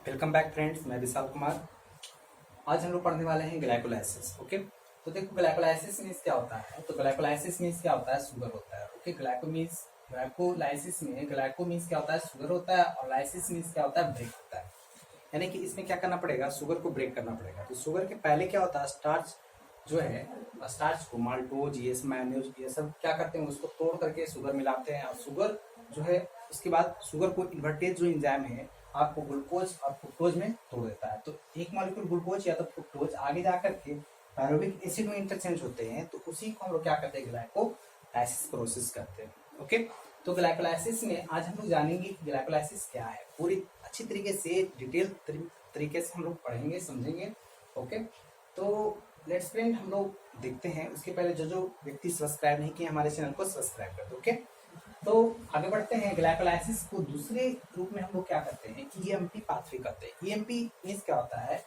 Welcome back friends, मैं विशाल कुमार। आज हम लोग पढ़ने वाले हैं ग्लाइकोलाइसिस। ओके, तो देखो ग्लाइकोलाइसिस मीन्स क्या होता है। तो ग्लाइकोलाइसिस मीन्स क्या होता है, शुगर होता है। ओके, ग्लाइकोलाइसिस में ग्लाइको मीन्स क्या होता है, शुगर होता है, और लाइसिस मीन्स क्या होता है, ब्रेक होता है। यानी कि इसमें क्या करना पड़ेगा, शुगर को ब्रेक करना पड़ेगा। तो शुगर के पहले क्या होता है, स्टार्च जो है, स्टार्च को माल्टोज, ये मैन्यूज, ये सब क्या करते हैं, उसको तोड़ करके शुगर मिलाते हैं। और शुगर जो है, उसके बाद शुगर को इन्वर्टेज जो इंजाइम है आपको ग्लूकोज और फ्रुक्टोज में तोड़ देता है। तो एक मॉलिक्यूल ग्लूकोज या तो फ्रुक्टोज आगे जाकर के पायरुविक एसिड में इंटरचेंज होते हैं। तो उसी को हम लोग क्या करते हैं, ग्लाइकोलाइसिस प्रोसेस करते हैं। ओके, तो ग्लाइकोलाइसिस में आज हम लोग जानेंगे कि ग्लाइकोलाइसिस क्या है। पूरी अच्छी तरीके से डिटेल तरीके से हम लोग पढ़ेंगे, समझेंगे। ओके, तो लेट्स फ्रेंड हम लोग देखते हैं। उसके पहले जो जो व्यक्ति सब्सक्राइब नहीं किए हमारे चैनल को सब्सक्राइब कर दो। ओके, तो आगे बढ़ते हैं। ग्लाइकोलाइसिस को दूसरे रूप में हम लोग क्या करते हैं, ईएमपी पाथवे करते हैं। ईएमपी मीन्स क्या होता है,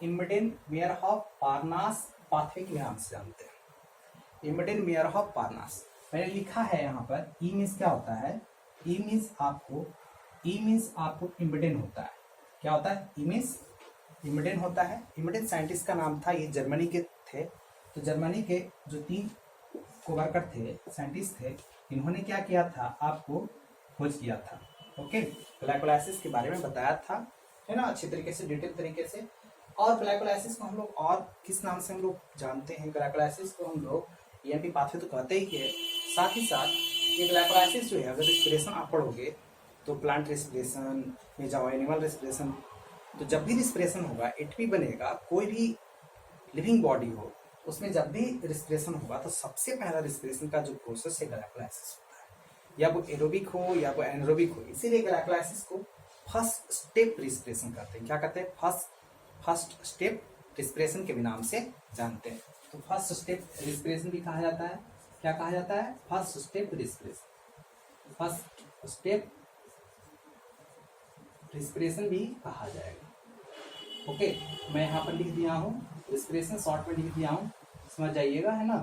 इमिडेन मेयरहोफ पार्नास पाथवे के नाम से जानते हैं। इमिडेन मेयरहोफ पार्नास मैंने लिखा है यहाँ पर। ई मीन्स क्या होता है, ई मीन्स आपको इमिडेन होता है। क्या होता है, ई मीन्स इमिडेन होता है। इमिडेन साइंटिस्ट का नाम था, ये जर्मनी के थे। तो जर्मनी के जो 3 कोवर्कर थे, साइंटिस्ट थे, इन्होंने क्या किया था, आपको खोज किया था। ओके, ग्लाइकोलाइसिस के बारे में बताया था, है ना, अच्छी तरीके से, डिटेल तरीके से। और ग्लाइकोलाइसिस को हम लोग और किस नाम से हम लोग जानते हैं, ग्लाइकोलाइसिस को हम लोग ईएमपी पाथवे तो कहते ही है। साथ ही साथ ये ग्लाइकोलाइसिस जो है, अगर रिस्पिरेशन आप पढ़ोगे तो प्लांट रिस्पिरेशन में जाओ, एनिमल रिस्पिरेशन, तो जब भी रिस्पिरेशन होगा एटीपी बनेगा। कोई भी लिविंग बॉडी हो, उसमें जब भी रिस्पिरेशन होगा तो सबसे पहला रिस्पिरेशन का जो प्रोसेस है ग्लाइकोलाइसिस होता है। या वो एरोबिक हो या वो एनरोबिक हो, इसीलिए ग्लाइकोलाइसिस को फर्स्ट स्टेप रिस्पिरेशन कहते हैं। क्या कहते हैं, फर्स्ट स्टेप रिस्पिरेशन के भी नाम से जानते हैं। तो फर्स्ट स्टेप रिस्पिरेशन भी कहा जाता है। क्या कहा जाता है, first step respiration, first step respiration भी कहा जाएगा। ओके, मैं यहाँ पर लिख दिया हूँ, रिस्पिरेशन शॉर्ट में लिख दिया हूँ, समझ जाइएगा, है ना,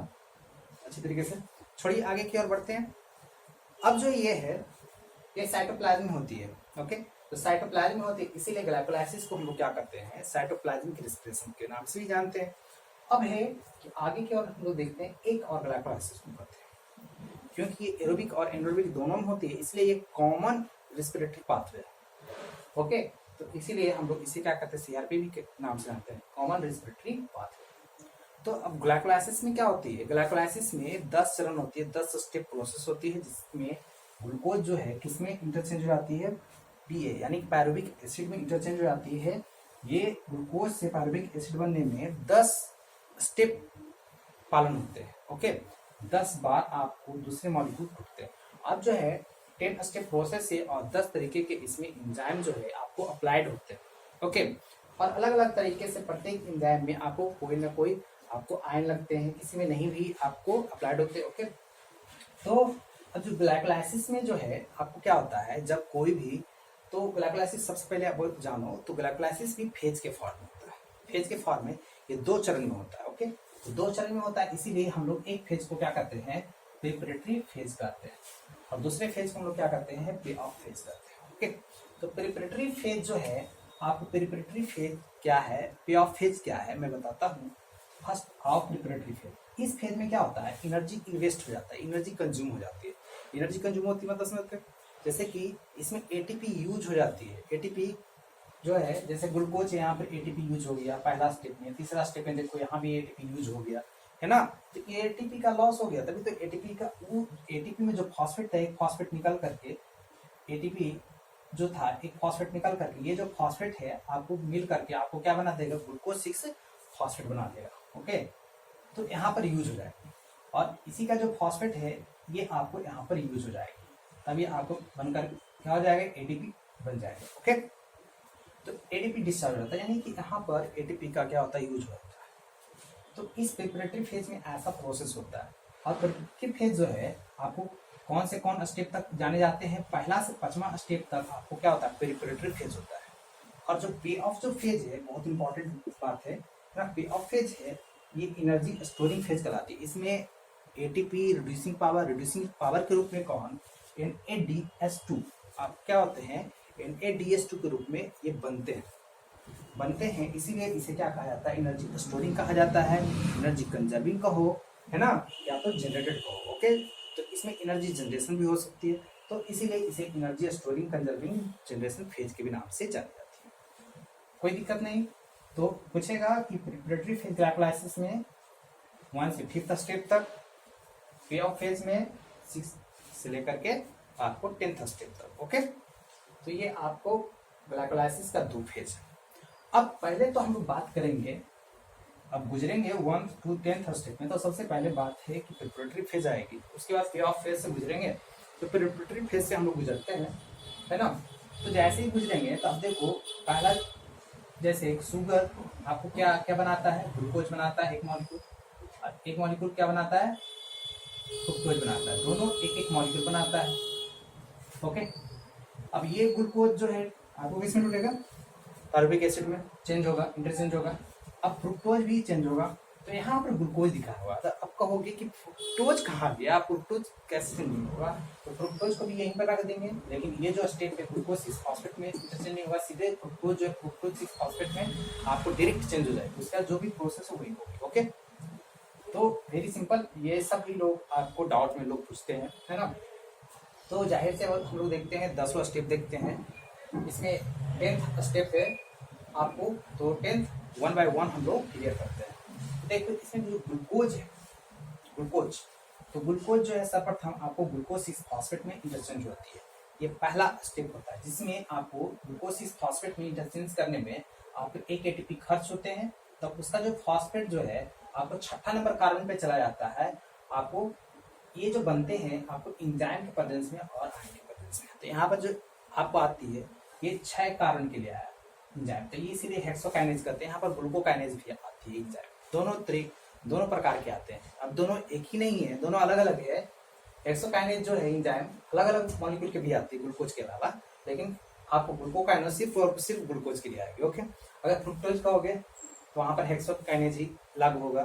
अच्छी तरीके से। छोड़िए, आगे की ओर बढ़ते हैं। अब जो ये है, ये साइटोप्लाज्म में होती है। ओके, तो साइटोप्लाज्म में होती है, इसीलिए ग्लाइकोलाइसिस को हम लोग क्या करते हैं, साइटोप्लाज्म की रिस्पिरेशन के नाम से भी जानते हैं। अब है कि आगे की ओर हम लोग देखते हैं, एक और ग्लाइकोलाइसिस को करते हैं, क्योंकि ये एरोबिक और एनरोबिक दोनों में होती है, इसलिए ये कॉमन रिस्पिरेटरी पाथवे है। ओके, तो इसीलिए हम लोग इसे क्या करते हैं, सीआरपी के नाम से जानते हैं, कॉमन रेस्पिरेटरी पाथवे। तो अब ग्लाइकोलाइसिस में क्या होती है, ग्लाइकोलाइसिस में 10 चरण होती है, 10 स्टेप प्रोसेस होती है, जिसमें ग्लूकोज जो है किसमें इंटरचेंज हो जाती है, पीए यानी पायरुविक एसिड में इंटरचेंज हो जाती है। ये ग्लूकोज से पायरुविक एसिड बनने में 10 स्टेप पालन होते हैं। ओके, 10 बार आपको दूसरे मॉलिक्यूल टूटते हैं। अब जो है 10 स्टेप प्रोसेस है, और 10 तरीके के इसमें एंजाइम जो है आपको अप्लाइड होते हैं। ओके, और अलग अलग तरीके से प्रत्येक एंजाइम में आपको कोई ना कोई आपको आयन लगते हैं, किसी में नहीं भी आपको अप्लाइड होते हैं। ओके, तो अब जो ग्लाइकोलाइसिस में जो है आपको क्या होता है, जब कोई भी, तो ग्लाइकोलाइसिस सबसे पहले आप जानो, तो ग्लाइकोलाइसिस भी फेज के फॉर्म में होता है। फेज के फॉर्म में ये 2 चरण में होता है। ओके, तो 2 चरण में होता है, इसीलिए हम लोग एक फेज को क्या करते हैं, प्रिपरेटरी फेज करते हैं, और दूसरे फेज को हम लोग क्या करते हैं, पे ऑफ फेज करते हैं। ओके, तो प्रिपरेटरी फेज जो है, आपको प्रिपरेटरी फेज क्या है, पे ऑफ फेज क्या है, मैं बताता हूँ। फर्स्ट ऑफ प्रिपरेटरी फेज, इस फेज में क्या होता है, एनर्जी इन्वेस्ट हो जाता है, एनर्जी कंज्यूम हो जाती है। एनर्जी कंज्यूम होती है मतलब समझते हैं, जैसे कि इसमें एटीपी यूज हो जाती है। एटीपी जो है, जैसे ग्लूकोज यहाँ पर एटीपी यूज हो गया पहला स्टेप में, तीसरा स्टेप में देखो यहाँ भी एटीपी यूज हो गया, है ना। तो एटीपी का लॉस हो गया, तभी तो एटीपी का, एटीपी में जो फॉस्फेट था, एक फॉस्फेट निकल करके, एटीपी जो था एक फॉस्फेट निकल करके, ये जो फॉस्फेट है आपको मिल करके आपको क्या बना देगा, ग्लूकोज 6 फॉस्फेट बना देगा। ओके, तो यहाँ पर यूज हो जाएगी, और इसी का जो फॉस्फेट है ये आपको यहाँ पर यूज हो जाएगी, तभी आपको बनकर क्या हो जाएगा, एटीपी बन जाएगा। ओके, तो एटीपी डिस्चार्ज होता है, यानी कि यहाँ पर एटीपी का क्या होता है, यूज होता है। तो इस प्रिपरेटरी फेज में ऐसा प्रोसेस होता है। और प्रिपरेटरी फेज जो है, आपको कौन से कौन स्टेप तक जाने जाते हैं, पहला से 5वां स्टेप तक आपको क्या होता है, प्रिपरेटरी फेज होता है। और जो पे ऑफ जो फेज है, बहुत इंपॉर्टेंट बात है ना, पे ऑफ फेज है, ये एनर्जी स्टोरिंग फेज कहलाती है। इसमें एटीपी रिड्यूसिंग पावर के रूप में कौन, NADH2 आप क्या होते हैं, NADH2 के रूप में ये बनते हैं, इसीलिए इसे क्या कहा जाता है, एनर्जी स्टोरिंग कहा जाता है, एनर्जी कंजर्विंग कहो, है ना, या तो जनरेटेड कहो। ओके, तो इसमें एनर्जी जनरेशन भी हो सकती है, तो इसीलिए इसे energy storing conserving generation phase के भी नाम से जानी जाती है। कोई दिक्कत नहीं। तो पूछेगा कि प्रिपरेटरी फेज ग्लाइकोलाइसिस में 1 से 5th स्टेप तक, पे ऑफ फेज में 6 से लेकर के आपको 10th स्टेप तक। ओके, तो ये आपको ग्लाइकोलाइसिस का 2 फेज है। अब पहले तो हम लोग बात करेंगे, अब गुजरेंगे 1 to 10th स्टेप में, तो सबसे पहले बात है कि प्रिपरेटरी फेज आएगी, उसके बाद पे ऑफ फेज से गुजरेंगे। तो प्रिपरेटरी फेज से हम लोग गुजरते हैं, है ना। तो जैसे ही गुजरेंगे तो अब देखो, पहला जैसे एक शुगर आपको क्या क्या बनाता है, ग्लूकोज बनाता है एक मॉलिक्यूल, और एक मॉलिक्यूल क्या बनाता है, फ्रुक्टोज बनाता है, दोनों एक एक मॉलिक्यूल बनाता है। ओके, अब ये ग्लूकोज जो है आपको किसमें टूटेगा, कार्बिक एसिड में चेंज होगा, इंटरचेंज होगा। अब फ्रुक्टोज भी चेंज होगा, तो यहाँ पर ग्लूकोज दिखा हुआ था। अब कहोगे कि फ्रुक्टोज कहाँ गया, फ्रुक्टोज कैसे चेंज होगा, तो फ्रुक्टोज को भी यहीं पर रख देंगे, लेकिन ये जो स्टेप है ग्लूकोज 6 फॉस्फेट में इंटरचेंज नहीं होगा, सीधे फ्रुक्टोज जो है फ्रुक्टोज 6 फॉस्फेट में आपको डायरेक्ट चेंज हो जाएगा, उसका जो भी प्रोसेस है वही होगी। ओके, तो वेरी सिंपल, ये सब भी लोग आपको डाउट में लोग पूछते हैं, है ना। तो जाहिर से हम लोग देखते हैं 10वां स्टेप देखते हैं, इसमें 10th स्टेप है आपको, तो 10th 1 by 1 हम लोग क्लियर करते हैं। देखो इसमें जो ग्लूकोज है, ग्लूकोज, तो ग्लूकोज जो है सर्वप्रथम आपको ग्लूकोज 6 फॉस्फेट में इंटरचेंज होती है, ये पहला स्टेप होता है, जिसमें आपको ग्लूकोज 6 फॉस्फेट में इंटरचेंज करने में आपको एक एटीपी खर्च होते हैं, तो उसका जो फॉस्फेट जो है आपको 6ठा नंबर कार्बन पे चला जाता है। आपको ये जो बनते हैं आपको एंजाइम के प्रेजेंस में और आयन के प्रेजेंस में, तो यहाँ पर जो आपको आती है ये 6 कार्बन के लिए आया एंजाइम, तो ये सीधे हेक्सोकाइनेज करते हैं, यहाँ पर ग्लूकोकाइनेज भी आती है एंजाइम, दोनों प्रकार के आते हैं। अब दोनों एक ही नहीं है, दोनों अलग अलग है। हेक्सोकाइनेज जो है एंजाइम अलग अलग मॉलिक्यूल के भी आती है ग्लूकोज के अलावा, लेकिन आपको ग्लूकोकाइनेज सिर्फ और सिर्फ ग्लूकोज के लिए आएगी। ओके, अगर फ्रुक्टोज कहोगे तो वहां पर हेक्सोकाइनेज ही लागू होगा,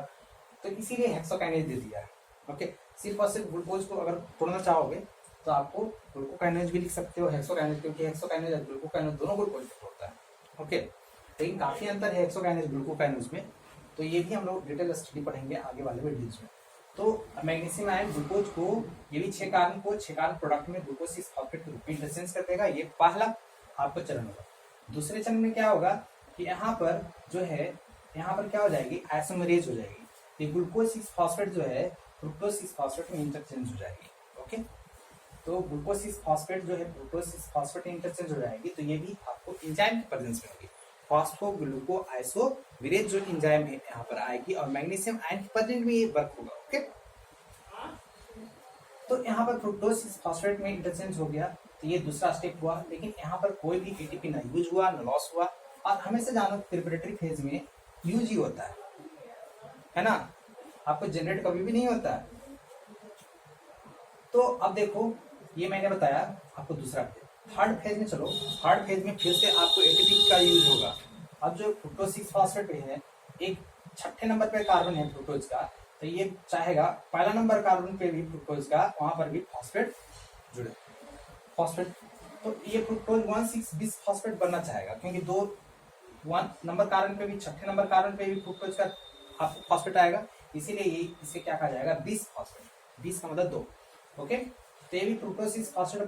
तो इसीलिए हेक्सोकाइनेज दे दिया है। ओके, सिर्फ और सिर्फ ग्लूकोज को अगर तोड़ना चाहोगे तो आपको ग्लूकोकाइनेज भी लिख सकते हो, हेक्सोकाइनेज, क्योंकि हेक्सोकाइनेज और ग्लूकोकाइनेज दोनों ग्लूकोज को तोड़ता है। ओके, लेकिन काफी अंतर है हेक्सोकाइनेज ग्लूकोकाइनेज में, तो ये भी हम लोग डिटेल स्टडी पढ़ेंगे आगे वाले वीडियोज में। तो मैग्नीशियम आयन ग्लूकोज को ये भी 6 कार्बन प्रोडक्ट में ग्लूकोज 6 फॉस्फेट के रूप में इंटरचेंज कर देगा, ये पहला आपका चरण होगा। दूसरे चरण में क्या होगा कि यहाँ पर जो है, यहाँ पर क्या हो जाएगी, आइसोमेरेज हो जाएगी, ये ग्लूकोज 6 फॉस्फेट जो है फ्रुक्टोज 6 फॉस्फेट में इंटरचेंज हो जाएगी। ओके, तो ग्लूकोज 6 फॉस्फेट जो है ग्लूकोज 6 फॉस्फेट इंटरचेंज हो जाएगी, तो ये भी आपको एंजाइम के प्रेजेंस में होगी। फॉस्फोग्लूको आइसोमेरेज जो एंजाइम है यहाँ पर आएगी, और मैग्नीशियम आयन के प्रेजेंस में ये वर्क होगा। ओके, तो यहाँ पर फ्रुक्टोज 6 फॉस्फेट में इंटरचेंज हो गया, तो ये दूसरा स्टेप हुआ, लेकिन यहाँ पर कोई भी एटीपी ना यूज हुआ ना लॉस हुआ, और हमेशा जानो प्रिपरेटरी फेज में यूज ही होता है ना, आपको जनरेट कभी भी नहीं होता है। तो अब देखो ये मैंने बताया आपको दूसरा फेज। थर्ड फेज में चलो, थर्ड फेज में फिर से आपको एटीपी का यूज होगा। अब जो फ्रुक्टोज 6 फॉस्फेट है, एक 6ठे नंबर पे कार्बन है फ्रुक्टोज का, तो ये चाहेगा पहला नंबर कार्बन पे भी फ्रुक्टोज का, वहां पर भी फॉस्फेट जुड़े, फॉस्फेट, तो ये फ्रुक्टोज 1,6-20 फॉस्फेट बनना चाहेगा, क्योंकि 1 नंबर कार्बन पे भी 6ठे नंबर कार्बन पे भी फ्रुक्टोज का आपको फॉस्फेट आएगा, इसीलिए ये इसे क्या कहा जाएगा, 20 फॉस्फेट, 20 का मतलब 2। ओके, तो ये भी फ्रुक्टोज 6 फॉस्फेट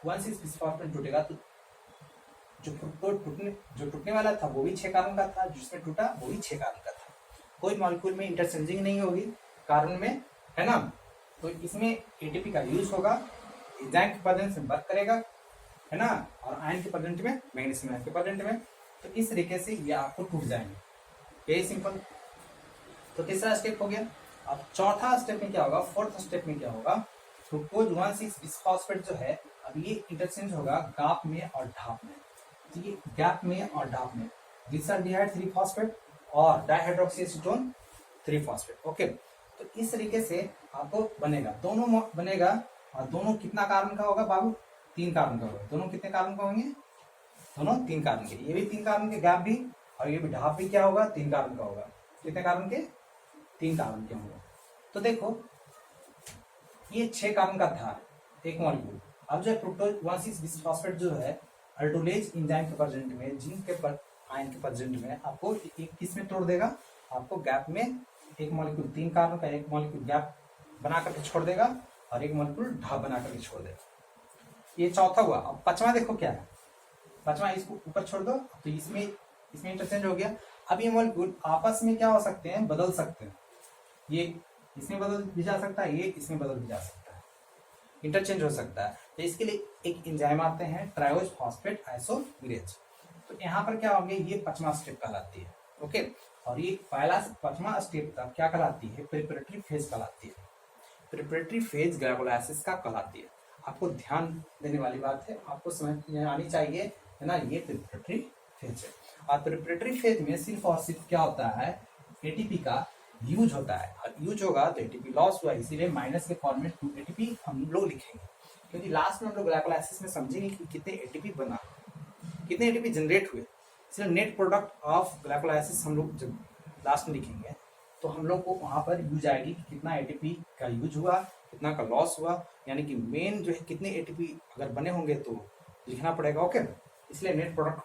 1,6-20 फॉस्फेट जुटेगा, तो जो फ्रुक्टोज जो टूटने वाला था वो भी 6 कार्बन का था, जिसमें टूटा वो भी 6 कार्बन का था। कोई मॉलिक्यूल में इंटरचेंजिंग नहीं होगी कार्बन में, है ना, तो इसमें एटीपी का यूज होगा, एंजाइम के प्रेजेंस में वर्क करेगा, है ना, और आयन के प्रेजेंट में, मैग्नीशियम आयन के प्रेजेंट में, तो इस तरीके से ये आपको टूट जाएंगे, वेरी सिंपल। तो तीसरा स्टेप हो गया। अब चौथा स्टेप में क्या होगा, फोर्थ स्टेप में क्या होगा, फ्रुक्टोज 1,6-20 फॉस्फेट जो है अब ये इंटरचेंज होगा गाप में और ढाप में, तो ये गैप में और ढाप में ग्लिसरॉल्डिहाइड 3 फॉस्फेट और डाइहाइड्रोक्सी एसीटोन 3 फॉस्फेट। ओके, तो इस तरीके से आपको बनेगा, दोनों बनेगा, और दोनों कितना कार्बन का होगा बाबू, 3 कार्बन का होगा। दोनों कितने कार्बन का होंगे, दोनों 3 कार्बन के, ये भी 3 कार्बन के गैप भी, और ये भी ढाप भी क्या होगा, 3 कार्बन का होगा। कितने कार्बन के, 3 कार्बन के होंगे। तो देखो ये 6 कार्बन का था एक मॉलिक्यूल, अब जो फ्रुक्टोज 1,6-20 फॉस्फेट जो है अल्डोलेज एंजाइम के प्रेजेंट में, जिंक के आयन के प्रेजेंट में आपको एक किस में तोड़ देगा, आपको गैप में एक मॉलिक्यूल 3 कार्बन का एक मॉलिक्यूल गैप बना करके छोड़ देगा और एक मॉलिक्यूल ढाब बना करके छोड़ देगा। ये चौथा हुआ। अब पांचवा देखो क्या है, पांचवा इसको ऊपर छोड़ दो तो इसमें इंटरचेंज हो गया। अब ये मॉलिक्यूल आपस में क्या हो सकते हैं, बदल सकते हैं। ये इसमें बदल भी जा सकता है, ये इसमें बदल भी जा सकता है, इंटरचेंज हो सकता है। तो इसके लिए एक एंजाइम आते हैं ट्रायोज फॉस्फेट आइसोमेरेज। तो यहाँ पर क्या होंगे, ये पांचवा स्टेप कहलाती है। ओके, और ये पहला से पांचवा स्टेप तक क्या कहलाती है, प्रिपरेटरी फेज कहलाती है। प्रिपरेटरी फेज ग्लाइकोलाइसिस का कहलाती है। आपको ध्यान देने वाली बात है, आपको समझ में आनी चाहिए, है ना, ये प्रिपरेटरी फेज है। और प्रिपरेटरी फेज में सिर्फ और सिर्फ क्या होता है, एटीपी का यूज होता है। और यूज होगा तो एटीपी लॉस हुआ, इसीलिए माइनस के फॉर्म में 2 एटीपी हम लोग लिखेंगे, क्योंकि लास्ट में हम लोग ग्लाइकोलाइसिस में समझेंगे कि कितने एटीपी बना, कितने एटीपी जनरेट हुए। इसलिए नेट प्रोडक्ट ऑफ ग्लाइकोलाइसिस हम लोग जब लास्ट में लिखेंगे तो हम लोग को वहां पर यूज आएगी कि कितना एटीपी का यूज हुआ, कितना का लॉस हुआ, यानी कि मेन जो है कितने एटीपी अगर बने होंगे तो लिखना पड़ेगा। ओके, इसलिए नेट प्रोडक्ट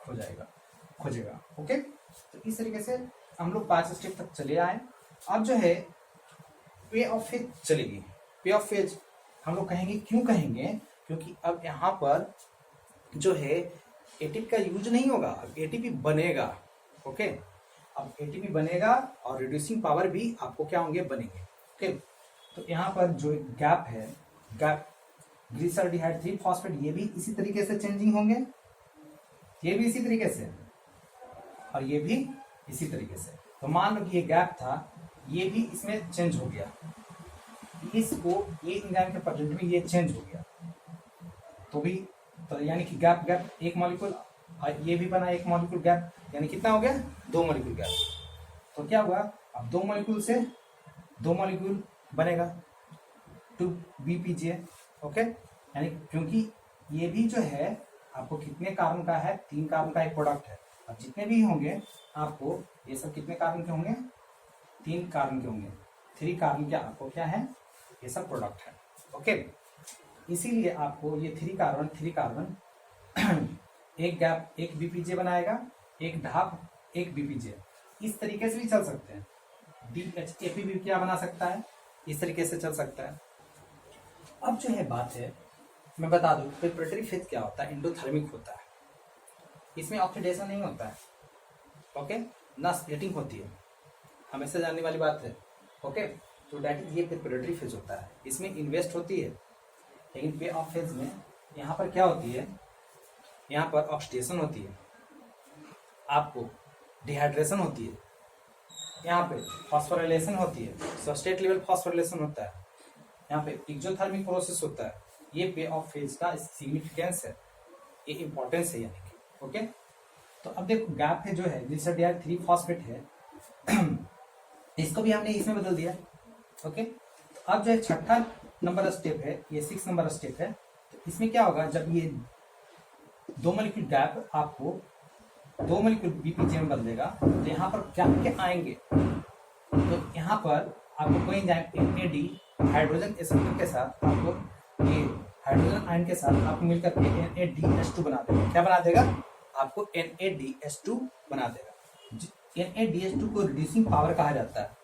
खोजेगा। ओके, तो इस तरीके से हम लोग 5 स्टेप तक चले आए। अब जो है पे ऑफ फेज चलेगी। पे ऑफ फेज हम लोग कहेंगे, क्यों कहेंगे, क्योंकि अब यहाँ पर जो है एटीपी का यूज नहीं होगा, अब एटीपी बनेगा। ओके, अब एटीपी बनेगा और रिड्यूसिंग पावर भी आपको क्या होंगे, बनेंगे। ओके, तो यहाँ पर जो गैप है, गैप ग्लिसरॉल्डिहाइड 3 फॉस्फेट, ये भी इसी तरीके से चेंजिंग होंगे, ये भी इसी तरीके से और ये भी इसी तरीके से। तो मान लो कि ये गैप था, ये भी इसमें चेंज हो गया, इसको ये एंजाइम के प्रेजेंट में ये चेंज हो गया, तो भी तो यानी कि गैप एक मॉलिक्यूल, ये भी बना एक मॉलिक्यूल गैप, यानी कितना हो गया, 2 मॉलिक्यूल गैप। तो क्या हुआ, अब 2 मॉलिक्यूल से 2 मॉलिक्यूल बनेगा 2 BPJ। ओके, यानी क्योंकि ये भी जो है आपको कितने कार्बन का है, 3 कार्बन का एक प्रोडक्ट है। अब जितने भी होंगे आपको ये सब कितने कार्बन के होंगे, 3 कार्बन के होंगे, 3 कार्बन के आपको क्या है, ये सब प्रोडक्ट है। ओके, इसीलिए आपको ये 3 कार्बन एक गैप एक BPJ बनाएगा, एक ढाप एक BPJ। इस तरीके से भी चल सकते हैं। DHAP भी क्या बना सकता है, इस तरीके से चल सकता है। अब जो है बात है, मैं बता दूं प्रिपरेटरी फेज क्या होता है, एंडोथर्मिक होता है, इसमें ऑक्सीडेशन नहीं होता है। ओके, ना स्प्लिटिंग होती है, हमेशा जानने वाली बात है। ओके, तो दैट इज ये प्रिपरेटरी फेज होता है, इसमें इन्वेस्ट होती है। लेकिन पे ऑफ फेज में यहाँ पर क्या होती है, यहाँ पर ऑक्सीडेशन होती है, आपको डिहाइड्रेशन होती है, यहाँ पे फॉस्फोराइलेशन होती है, सबस्ट्रेट लेवल फॉस्फोराइलेशन होता है, यहाँ पे एक्सोथर्मिक प्रोसेस होता है। ये पे ऑफ फेज का सिग्निफिकेंस है, ये इंपॉर्टेंस है यानी कि। ओके, तो अब देखो गैप है जो है ग्लिसरॉल्डिहाइड 3 फॉस्फेट है, इसको भी हमने इसमें बदल दिया। ओके, तो अब जो है 6ठा नंबर स्टेप है, ये 6 नंबर स्टेप है। तो इसमें क्या होगा, जब ये 2 मॉलिक्यूल गैप आपको 2 मॉलिक्यूल BPJ में बदलेगा, तो यहाँ पर क्या क्या आएंगे, तो यहाँ पर आपको कोई एंजाइम NAD हाइड्रोजन एसिड के साथ आपको ये हाइड्रोजन आयन के साथ आपको मिलकर के NADH2 बना देगा। क्या बना देगा, आपको NADH2 बना देगा। NADH2 को रिड्यूसिंग पावर कहा जाता है।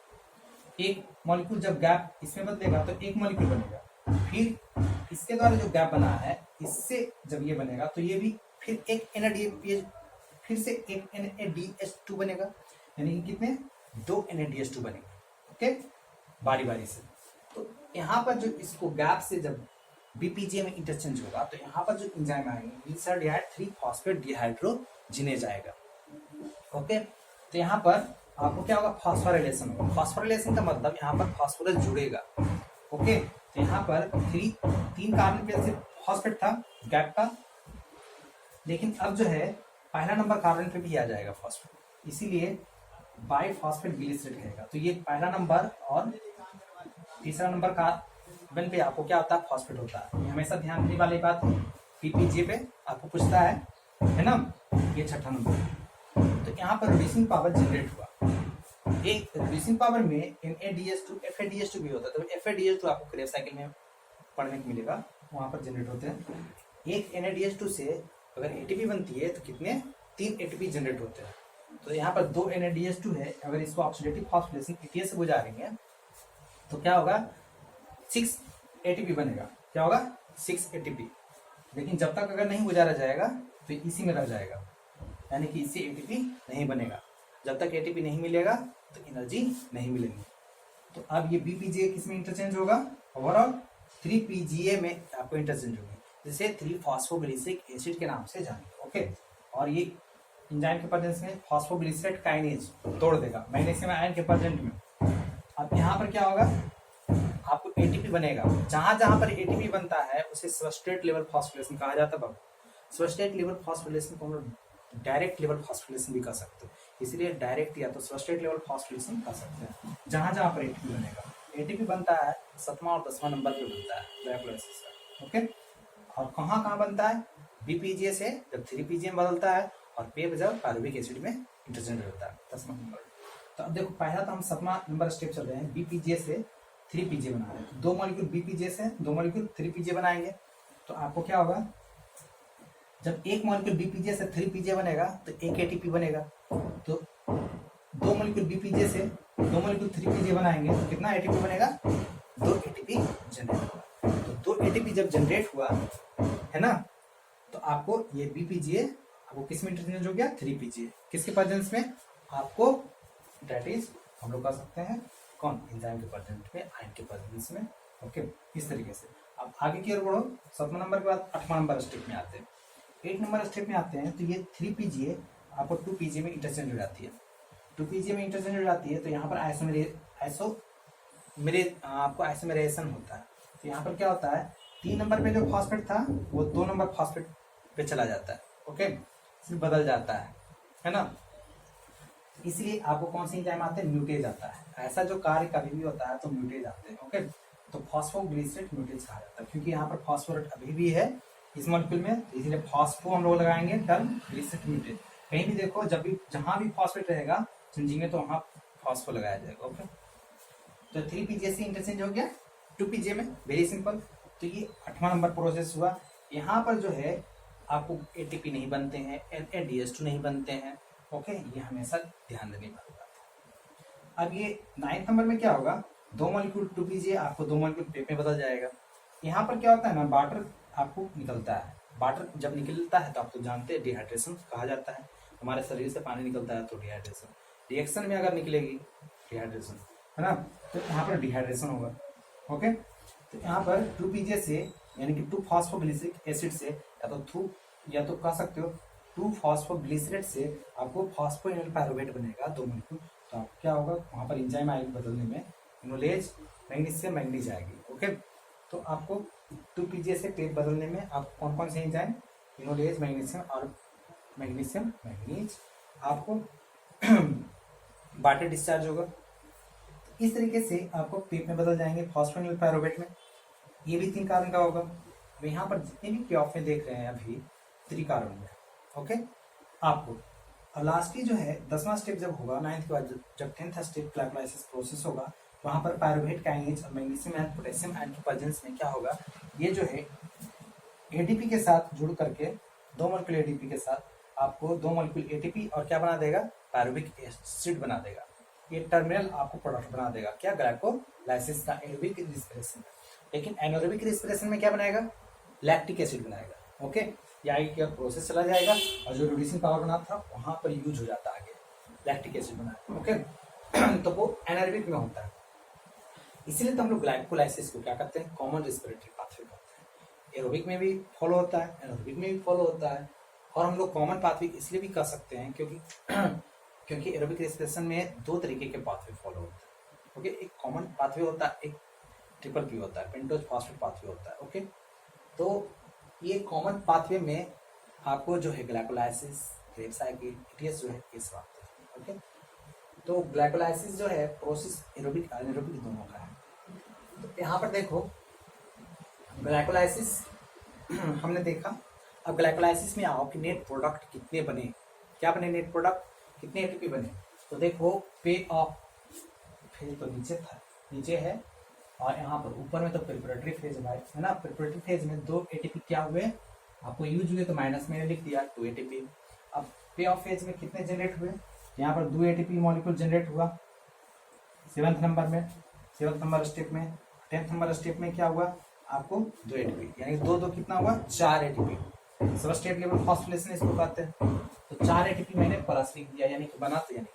एक मॉलिक्यूल जब गैप इसमें बदलेगा तो एक मॉलिक्यूल बनेगा, फिर इसके द्वारा जो गैप बना है इससे जब ये बनेगा तो ये भी फिर एक NADH फिर से एक NADH2 बनेगा, यानी कि कितने, 2 NADH2 बनेगा। ओके, बारी बारी से। तो यहाँ पर जो इसको गैप से जब BPJ में इंटरचेंज होगा तो यहाँ पर जो एंजाइम आएंगे ग्लिसरॉल्डिहाइड 3 फॉस्फेट डिहाइड्रोजिनेज आएगा। ओके, तो यहाँ पर आपको क्या होगा, फॉस्फोराइलेशन होगा। फॉस्फोराइलेशन का मतलब यहाँ पर फॉस्फोरस जुड़ेगा। ओके, तो यहाँ पर 3 कार्बन पे से फॉस्फेट था गैप का, लेकिन अब जो है पहला नंबर कार्बन पे भी आ जाएगा फॉस्फेट, इसीलिए बाई फॉस्फेट ग्लिसरेट कहेगा। तो ये पहला नंबर और तीसरा नंबर कार्बन पे आपको क्या होता है, फॉस्फेट होता है। ये हमेशा ध्यान देने वाली बात है, BPJ पे आपको पूछता है ना, ये 6ठा नंबर। तो यहाँ पर रिड्यूसिंग पावर जनरेट हुआ, एक रिड्यूसिंग पावर में NADH2 FADH2 भी होता है। तो FADH2 आपको क्रेब साइकिल में पढ़ने को मिलेगा, वहां पर जनरेट होते हैं। एक NADH2 से अगर एटीपी बनती है तो कितने 3 एटीपी जनरेट होते हैं। तो यहाँ पर 2 NADH2 है, अगर इसको ऑक्सीडेटिव फॉस्फोरिलेशन ATS से गुजारेंगे तो क्या होगा 6 एटीपी बनेगा। क्या होगा 6 एटीपी। लेकिन जब तक अगर नहीं गुजारा जाएगा तो इसी में रह जाएगा, यानी कि इससे एटीपी नहीं बनेगा। जब तक एटीपी नहीं मिलेगा तो एनर्जी नहीं मिलेगी। तो अब ये BPGA किस में इंटरचेंज होगा, ओवरऑल 3PGA में आपको इंटरचेंज होगी, जिसे 3-फॉस्फोग्लिसरिक एसिड के नाम से जानेंगे। ओके, और ये एंजाइम के प्रेजेंस में फॉस्फोग्लिसरेट काइनेज तोड़ देगा मैग्नीशियम आयन के प्रेजेंट में। अब यहाँ पर क्या होगा, आपको एटीपी बनेगा। जहां जहां पर एटीपी बनता है उसे सबस्ट्रेट लेवल फॉस्फोरिलेशन कहा जाता है। बाबू सबस्ट्रेट लेवल फॉस्फोरिलेशन को हम लोग डायरेक्ट लेवल फॉस्फोरिलेशन भी कर सकते हैं, इसलिए डायरेक्ट या तो सबस्ट्रेट लेवल फॉस्फोरिलेशन कर सकते हैं। जहां जहां पर एटीपी बनेगा, एटीपी बनता है 7वां और 10वां नंबर पे बनता है ग्लाइकोलाइसिस का। ओके, और कहाँ कहाँ बनता है, BPGA से जब 3PGA में बदलता है और पे जब पायरुविक एसिड में इंटरचेंज होता है 10वां नंबर। तो अब देखो पहला तो हम 7वां नंबर स्टेप चल रहे हैं, BPGA से 3PGA बना रहे हैं। 2 मॉलिक्यूल BPGA से 2 मॉलिक्यूल 3PGA बनाएंगे तो आपको क्या होगा, जब एक मॉलिक्यूल BPGA से 3PGA बनेगा तो 1 ATP बनेगा। तो 2 मॉलिक्यूल BPGA से 2 मॉलिक्यूल 3PGA बनाएंगे तो कितना ATP बनेगा, 2 ATP जनरेट होगा। तो 2 ATP जब जनरेट हुआ है ना, तो आपको ये BPGA आपको किस में इंटरचेंज हो गया, 3PGA। किसके प्रेजेंस में, आपको दैट इज हम लोग कर सकते हैं कौन, एंजाइम के प्रेजेंट में, आयन के प्रेजेंस में। ओके, इस तरीके से अब आगे की ओर बढ़ो। 7वां नंबर के बाद 8वां नंबर स्टेप में आते हैं। 8 नंबर स्टेप में आते हैं तो ये 3PGA आपको 2PGA में इंटरचेंज हो जाती है। 2PGA में इंटरचेंज हो जाती है तो यहाँ पर आपको आइसोमेरेशन होता है। तो यहाँ पर क्या होता है, 3 नंबर पे जो फॉस्फेट था वो 2 नंबर फॉस्फेट पे चला जाता है। ओके, सिर्फ बदल जाता है ना। इसलिए आपको कौन सी एंजाइम आते हैं, म्यूटेज आता है। ऐसा जो कार्य कभी भी होता है तो म्यूटेज आते हैं। ओके, तो फॉस्फोग्लिसरेट म्यूटेज कहा जाता है, क्योंकि यहाँ पर फॉस्फोरेट अभी भी है इस मॉलिक्यूल में, इसलिए फॉस्फो हम लोग लगाएंगे टर्म ग्लिसरेट म्यूटेज। कहीं भी देखो, जब भी जहां भी फॉस्फेट रहेगा चेंजिंग में तो वहां फॉस्फो लगाया जाएगा। ओके, तो 3PGA से इंटरचेंज हो गया 2PGA में, वेरी सिंपल। तो ये 8वां नंबर प्रोसेस हुआ। यहाँ पर जो है आपको ATP नहीं बनते हैं, NADH2 नहीं बनते हैं। ओके, ये हमेशा ध्यान देने वाली बात है। अब ये 9th नंबर में क्या होगा, 2 मॉलिक्यूल 2PGA आपको 2 मॉलिक्यूल पेप में बदल जाएगा। यहाँ पर क्या होता है ना, वाटर आपको निकलता है। वाटर जब निकलता है तो आप तो जानते हैं डिहाइड्रेशन कहा जाता है। हमारे शरीर से पानी निकलता है तो डिहाइड्रेशन। रिएक्शन में अगर निकलेगी डिहाइड्रेशन, है ना, तो यहाँ पर डिहाइड्रेशन होगा। ओके, तो यहाँ पर 2PGA से यानी कि 2-फॉस्फोग्लिसरिक एसिड से या तो कह सकते हो 2-फॉस्फोग्लिसरेट से आपको फॉस्फोइनोल पायरुवेट बनेगा 2 मॉलिक्यूल। तो आपको क्या होगा, वहाँ पर एंजाइम आएगी बदलने में, इनोलेज मैग्नीशियम मैग्नीज आएगी। ओके, तो आपको 2PGA से पेट बदलने में आप कौन कौन से एंजाइम, इनोलेज मैग्नीशियम और मैग्नीशियम मैग्नीज आपको वाटर डिस्चार्ज होगा। इस तरीके से आपको पेट में बदल जाएंगे फॉस्फोइनोल पायरुवेट में। ये भी 3 कार्बन का होगा। अब यहाँ पर जितने भी क्योफ में देख रहे हैं अभी 3 कार्बन में। ओके, आपको और लास्टली जो है 10वां स्टेप जब होगा 9th के बाद, जब 10th स्टेप ग्लाइकोलाइसिस प्रोसेस होगा, वहाँ पर पायरुवेट काइनेज और मैग्नीशियम एंड पोटेशियम आयन के प्रेजेंस में क्या होगा, ये जो है ADP के साथ जुड़ करके 2 मॉलिक्यूल ADP के साथ आपको 2 मॉलिक्यूल ATP और क्या बना देगा, पायरुविक एसिड बना देगा। ये टर्मिनल आपको प्रोडक्ट बना देगा, क्या, ग्लाइकोलाइसिस का एरोबिक रिस्पिरेशन। लेकिन एनारोबिक रिस्पिरेशन में क्या बनाएगा, लैक्टिक एसिड बनाएगा। ओके, या एक प्रोसेस चला जाएगा और जो रिड्यूसिंग पावर बना था वहां पर यूज हो जाता है आगे, लैक्टिक एसिड बनाएगा। ओके, तो वो एनारोबिक में होता है। इसीलिए तो हम लोग ग्लाइकोलाइसिस को क्या करते हैं, कॉमन रेस्पिरेटरी पाथवे करते हैं। एरोबिक में भी फॉलो होता है, एनारोबिक में भी फॉलो होता है। और हम लोग कॉमन पाथवे इसलिए भी कर सकते हैं क्योंकि एरोबिक रेस्पिरेशन में 2 तरीके के पाथवे फॉलो होते हैं। ओके, एक कॉमन पाथवे होता है, एक ट्रिपल P होता है, पेंटोज फॉस्फेट पाथवे होता है। ओके, तो ये कॉमन पाथवे में आपको जो है ग्लाइकोलाइसिस, क्रेब्स साइकिल, ATS जो है ये सब आते हैं। ओके, तो ग्लाइकोलाइसिस जो है प्रोसेस एरोबिक एनारोबिक दोनों का है। तो यहाँ पर देखो ग्लाइकोलाइसिस हमने देखा। अब ग्लाइकोलाइसिस में आओ कि नेट प्रोडक्ट कितने बने, क्या बने नेट प्रोडक्ट, कितने ATP बने। तो देखो पे ऑफ फेज तो नीचे है और यहाँ पर ऊपर में तो प्रिपरेटरी फेज है भाई, है ना। प्रिपरेटरी फेज में 2 ATP क्या हुए, आपको यूज हुए तो माइनस में लिख दिया 2 ATP। अब पे ऑफ फेज में कितने जनरेट हुए, यहाँ पर 2 ATP मॉलिक्यूल जनरेट हुआ 7th नंबर में, 7th नंबर स्टेप में। 10th नंबर स्टेप में क्या हुआ आपको 2 ATP, यानी दो दो कितना हुआ 4 ATP। सबस्ट्रेट लेवल फॉस्फोरिलेशन इसको कहते हैं। तो 4 ATP मैंने प्लस लिख दिया, यानी कि बना तो यानी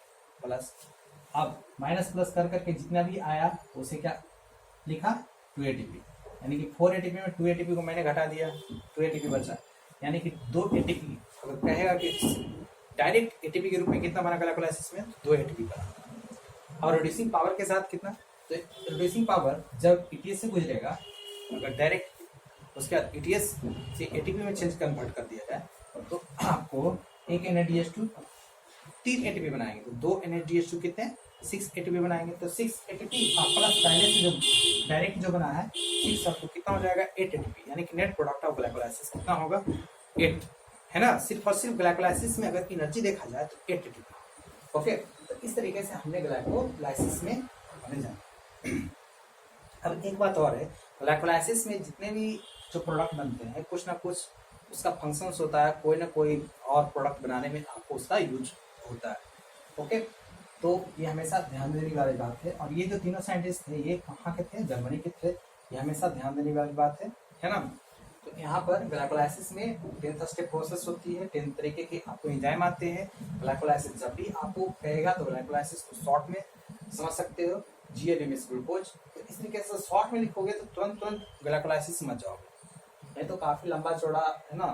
प्लस। अब माइनस प्लस कर करके जितना भी आया उसे क्या लिखा 2 ATP, यानी कि 4 ATP में 2 ATP को मैंने घटा दिया, 2 ATP बचा, यानी कि 2 ATP। अगर कहेगा कि डायरेक्ट ATP के रूप में कितना बना ग्लाइकोलाइसिस में, 2 ATP बना। और रिड्यूसिंग पावर के साथ कितना, तो रिड्यूसिंग पावर जब ETS से गुजरेगा, अगर डायरेक्ट उसके बाद ETS से ATP में चेंज कन्वर्ट कर दिया जाए तो आपको एक NADH2 3 ATP बनाएंगे, तो 2 NADH2 कितने 6 ATP बनाएंगे। तो 6 ATP प्लस पहले से जो डायरेक्ट जो बना है 6, आपको कितना हो जाएगा 8 ATP, यानी कि नेट प्रोडक्ट ऑफ ग्लाइकोलाइसिस कितना होगा 8, है ना। सिर्फ और सिर्फ ग्लाइकोलाइसिस में अगर एनर्जी देखा जाए तो 8 ATP। ओके, तो इस तरीके से हमने ग्लाइकोलाइसिस में बने जाए। अब एक बात और है, ग्लाइकोलाइसिस में जितने भी जो प्रोडक्ट बनते हैं कुछ ना कुछ उसका फंक्शंस होता है, कोई ना कोई और प्रोडक्ट बनाने में आपको उसका यूज होता है। ओके, तो ये हमेशा ध्यान देने वाली बात है। और ये जो तीनों साइंटिस्ट थे ये कहाँ के थे, जर्मनी के थे, ये हमेशा ध्यान देने वाली बात है ना। तो यहाँ पर ग्लाइकोलाइसिस में 10th स्टेप प्रोसेस होती है, 10 तरीके के आपको एंजाइम आते हैं। ग्लाइकोलाइसिस जब भी आपको कहेगा तो ग्लाइकोलाइसिस को शॉर्ट में समझ सकते हो, GLMS ग्लूकोज। तो इस तरीके से शॉर्ट में लिखोगे तो तुरंत तुरंत ग्लाइकोलाइसिस समझ जाओगे, नहीं तो काफी लंबा चौड़ा है ना,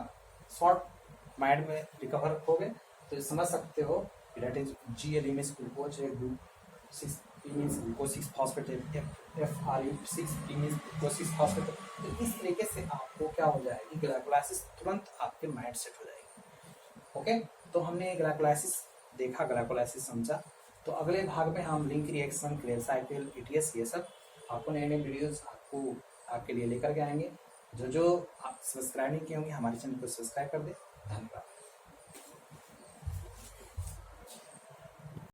शॉर्ट माइंड में रिकवर रखोगे तो समझ सकते हो। That is GLMS glucose, 6 glucose 6 phosphate, FRU 6 glucose 6 phosphate. तो इस तरीके से आपको क्या हो जाएगी ग्लाइकोलाइसिस तुरंत आपके माइंड सेट हो जाएगी। ओके, तो हमने ग्लाइकोलाइसिस देखा, ग्लाइकोलाइसिस समझा। तो अगले भाग में हम link reaction, clear cycle, ETS, ये सब आपको नए नए वीडियोस आपको आपके लिए लेकर के आएंगे। जो जो आप सब्सक्राइब नहीं किए होंगे हमारे चैनल को सब्सक्राइब कर दे। धन्यवाद।